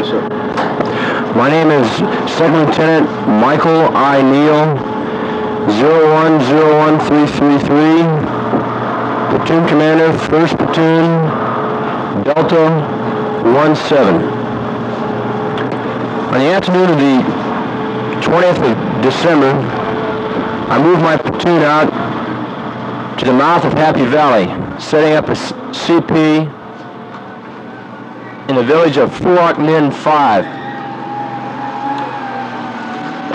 My name is Second Lieutenant Michael I. Neil, 0101333, Platoon Commander, 1st Platoon, Delta 17. On the afternoon of the 20th of December, I moved my platoon out to the mouth of Happy Valley, setting up a CP in the village of Fort Min 5.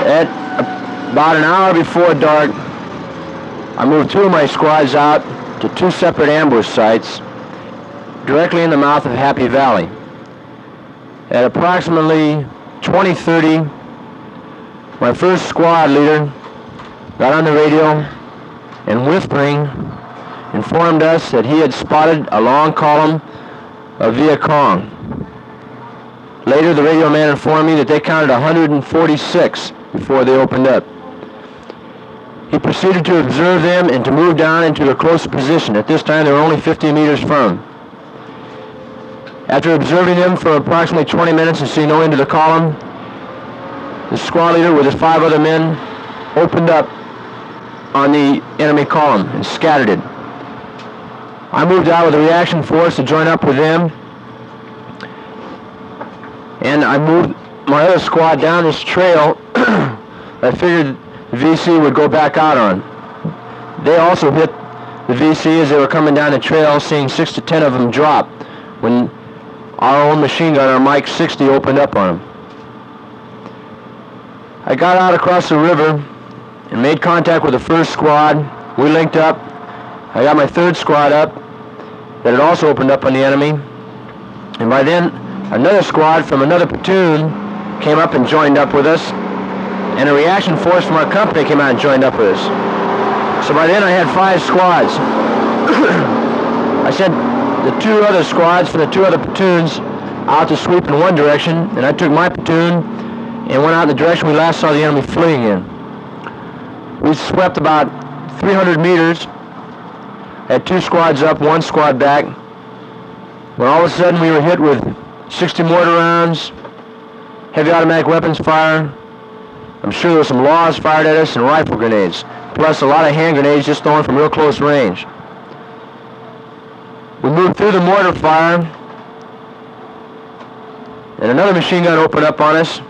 At about an hour before dark, I moved 2 of my squads out to 2 separate ambush sites directly in the mouth of Happy Valley. At approximately 20:30, my first squad leader got on the radio and, whispering, informed us that he had spotted a long column of Viet Cong. Later, the radio man informed me that they counted 146 before they opened up. He proceeded to observe them and to move down into a closer position. At this time, they were only 50 meters from. After observing them for approximately 20 minutes and seeing no end to the column, the squad leader with his 5 other men opened up on the enemy column and scattered it. I moved out with a reaction force to join up with them, and I moved my other squad down this trail I figured the VC would go back out on. They also hit the VC as they were coming down the trail, seeing 6 to 10 of them drop when our own machine gun, our Mike 60, opened up on them. I got out across the river and made contact with the 1st squad. We linked up. I got my 3rd squad up that had also opened up on the enemy. And by then, another squad from another platoon came up and joined up with us. And a reaction force from our company came out and joined up with us. So by then I had 5 squads. I sent the 2 other squads from the 2 other platoons out to sweep in one direction, and I took my platoon and went out in the direction we last saw the enemy fleeing in. We swept about 300 meters, had 2 squads up, 1 squad back, when all of a sudden we were hit with 60 mortar rounds, heavy automatic weapons fire. I'm sure there were some laws fired at us and rifle grenades, plus a lot of hand grenades just thrown from real close range. We moved through the mortar fire, and another machine gun opened up on us,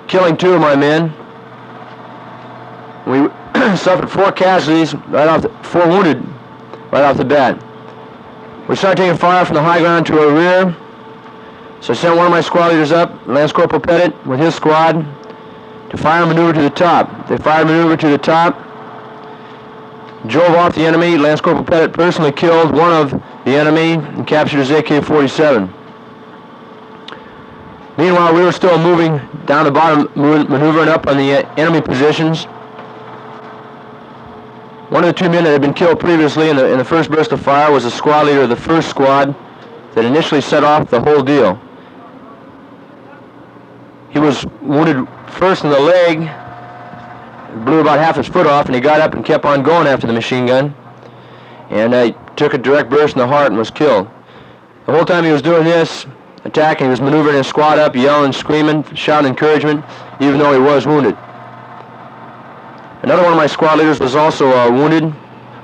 killing 2 of my men. We suffered 4 casualties, 4 wounded right off the bat. We started taking fire from the high ground to our rear. So I sent one of my squad leaders up, Lance Corporal Pettit, with his squad, to fire and maneuver to the top. They fired and maneuvered to the top, drove off the enemy. Lance Corporal Pettit personally killed one of the enemy and captured his AK-47. Meanwhile, we were still moving down the bottom, maneuvering up on the enemy positions. One of the 2 men that had been killed previously in the first burst of fire was the squad leader of the 1st squad that initially set off the whole deal. He was wounded first in the leg, blew about half his foot off, and he got up and kept on going after the machine gun, and took a direct burst in the heart and was killed. The whole time he was doing this, attacking, he was maneuvering his squad up, yelling, screaming, shouting encouragement, even though he was wounded. Another one of my squad leaders was also wounded,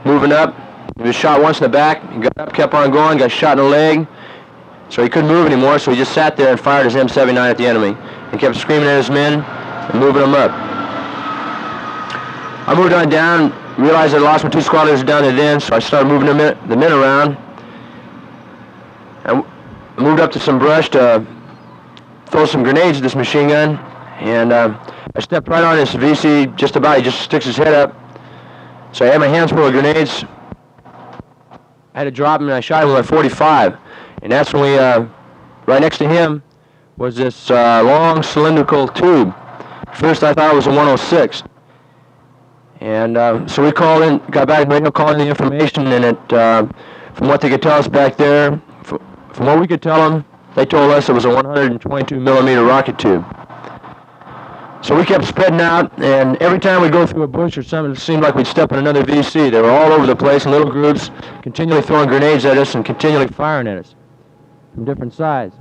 moving up. He was shot once in the back, he got up, kept on going, got shot in the leg, so he couldn't move anymore, so he just sat there and fired his M79 at the enemy and kept screaming at his men and moving them up. I moved on down, realized I lost my 2 squad leaders down there then, so I started moving the men around. I moved up to some brush to throw some grenades at this machine gun, and I stepped right on this VC just about. He just sticks his head up. So I had my hands full of grenades. I had to drop him, and I shot him with my .45. And that's when we, right next to him, was this long cylindrical tube. First I thought it was a 106. And so we called in, got back to radio, called in the information, and it, from what they could tell us back there, from what we could tell them, they told us it was a 122 millimeter rocket tube. So we kept spreading out, and every time we'd go through a bush or something, it seemed like we'd step in another VC. They were all over the place in little groups, continually throwing grenades at us and continually firing at us from different sides.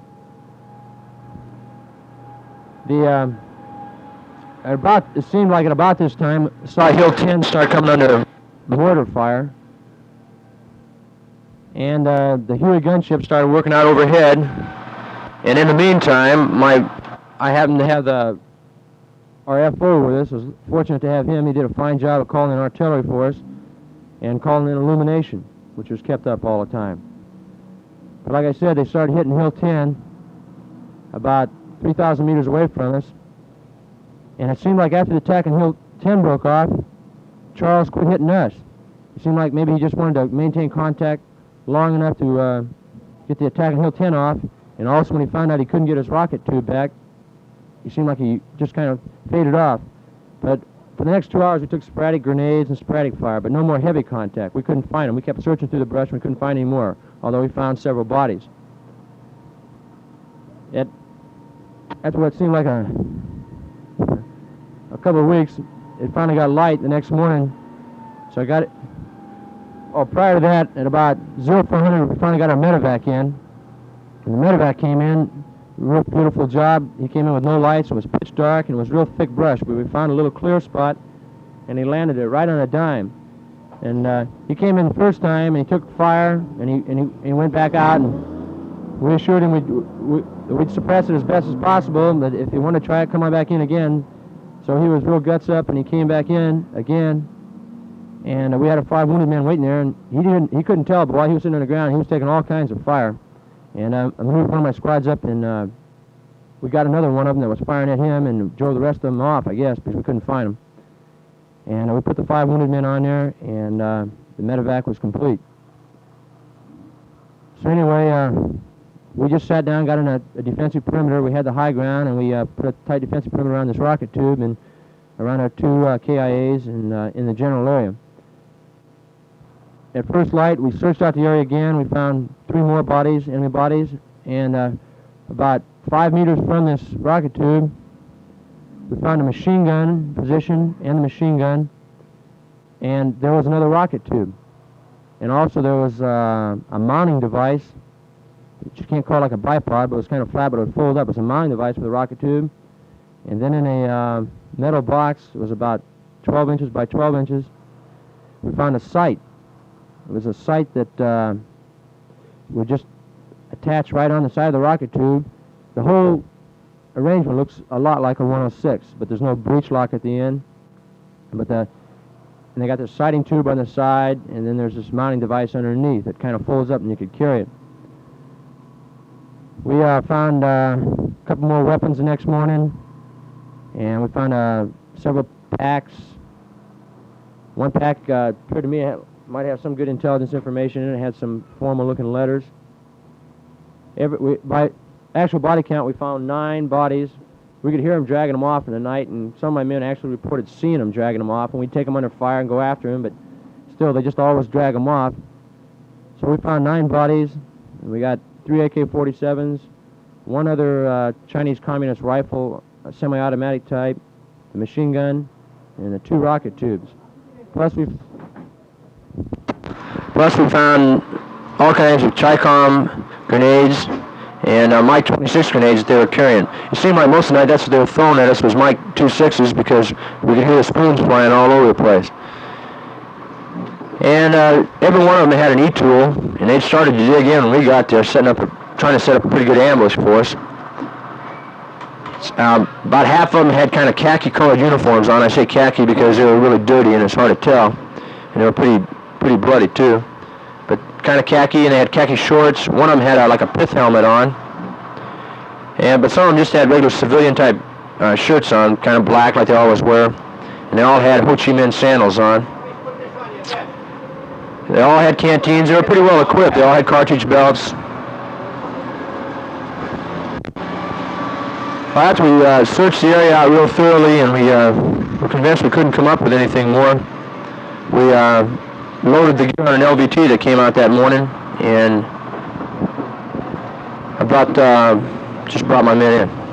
It seemed like at about this time, saw Hill 10 start coming under mortar fire. And the Huey gunship started working out overhead. And in the meantime, I happened to have our FO with us. I was fortunate to have him. He did a fine job of calling in artillery for us and calling in illumination, which was kept up all the time. But like I said, they started hitting Hill 10 about 3,000 meters away from us. And it seemed like after the attack on Hill 10 broke off, Charles quit hitting us. It seemed like maybe he just wanted to maintain contact long enough to get the attack on Hill 10 off. And also when he found out he couldn't get his rocket tube back, he seemed like he just kind of faded off. But for the next 2 hours, we took sporadic grenades and sporadic fire, but no more heavy contact. We couldn't find him. We kept searching through the brush, and we couldn't find any more, although we found several bodies. After what seemed like a couple of weeks, it finally got light the next morning, so I got it. Oh, prior to that, at about 0400, we finally got our medevac in, and the medevac came in. Real beautiful job. He came in with no lights. It was pitch dark, and it was real thick brush. But we found a little clear spot, and he landed it right on a dime. And he came in the first time, and he took fire, and he went back out, and we assured him we'd suppress it as best as possible, but if he wanted to try it, come on back in again. So he was real guts up, and he came back in again, and we had a 5 wounded man waiting there, and he couldn't tell, but while he was sitting on the ground, he was taking all kinds of fire. And I moved one of my squads up, and we got another one of them that was firing at him and drove the rest of them off, I guess, because we couldn't find them. And we put the 5 wounded men on there, and the medevac was complete. So anyway, we just sat down, got in a defensive perimeter. We had the high ground, and we put a tight defensive perimeter around this rocket tube and around our 2 KIAs and in the general area. At first light, we searched out the area again. We found 3 more bodies, enemy bodies, and about 5 meters from this rocket tube, we found a machine gun position and the machine gun, and there was another rocket tube. And also there was a mounting device, which you can't call like a bipod, but it was kind of flat, but it would fold up. It was a mounting device for the rocket tube. And then in a metal box, it was about 12 inches by 12 inches, we found a sight. It was a sight that would just attach right on the side of the rocket tube. The whole arrangement looks a lot like a 106, but there's no breech lock at the end. And they got the sighting tube on the side, and then there's this mounting device underneath that kind of folds up and you could carry it. We found a couple more weapons the next morning, and we found several packs. One pack appeared to me might have some good intelligence information in it. It had some formal-looking letters. By actual body count, we found 9 bodies. We could hear them dragging them off in the night, and some of my men actually reported seeing them dragging them off, and we'd take them under fire and go after them, but still, they just always drag them off. So we found 9 bodies, and we got 3 AK-47s, 1 other Chinese communist rifle, a semi-automatic type, a machine gun, and the 2 rocket tubes. Plus we found all kinds of Chi-Com grenades and Mike 26 grenades that they were carrying. It seemed like most of the night that's what they were throwing at us was Mike 26s because we could hear the spoons flying all over the place. And every one of them had an E-tool, and they'd started to dig in when we got there, trying to set up a pretty good ambush for us. About half of them had kind of khaki-colored uniforms on. I say khaki because they were really dirty and it's hard to tell, and they were pretty bloody too. But kind of khaki, and they had khaki shorts. One of them had like a pith helmet on, but some of them just had regular civilian-type shirts on, kind of black like they always wear, and they all had Ho Chi Minh sandals on. They all had canteens. They were pretty well equipped. They all had cartridge belts. Well, after we searched the area out real thoroughly, and we were convinced we couldn't come up with anything more, we loaded the gear on an LVT that came out that morning, and I just brought my men in.